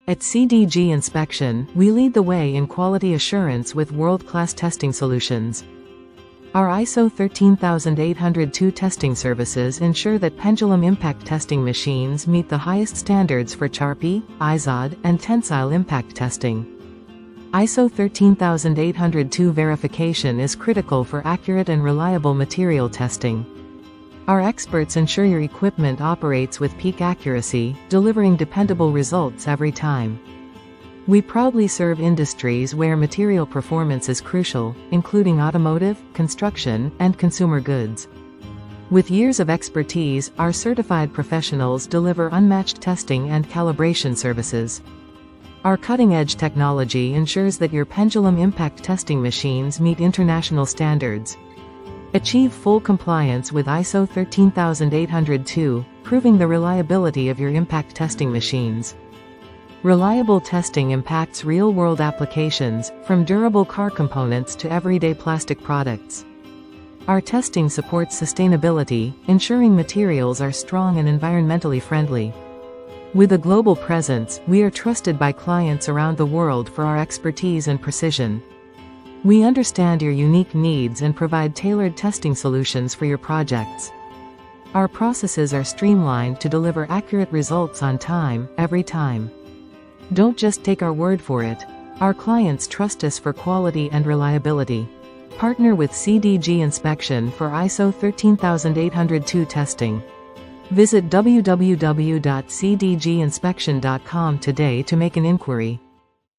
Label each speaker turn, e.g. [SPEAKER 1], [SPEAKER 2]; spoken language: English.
[SPEAKER 1] At CDG Inspection, we lead the way in quality assurance with world-class testing solutions. Our ISO 13802 testing services ensure that pendulum impact testing machines meet the highest standards for Charpy, Izod, and tensile impact testing. ISO 13802 verification is critical for accurate and reliable material testing. Our experts ensure your equipment operates with peak accuracy, delivering dependable results every time. We proudly serve industries where material performance is crucial, including automotive, construction, and consumer goods. With years of expertise, our certified professionals deliver unmatched testing and calibration services. Our cutting-edge technology ensures that your pendulum impact testing machines meet international standards. Achieve full compliance with ISO 13802, proving the reliability of your impact testing machines. Reliable testing impacts real-world applications, from durable car components to everyday plastic products. Our testing supports sustainability, ensuring materials are strong and environmentally friendly. With a global presence, we are trusted by clients around the world for our expertise and precision. We understand your unique needs and provide tailored testing solutions for your projects. Our processes are streamlined to deliver accurate results on time, every time. Don't just take our word for it. Our clients trust us for quality and reliability. Partner with CDG Inspection for ISO 13802 testing. Visit www.cdginspection.com today to make an inquiry.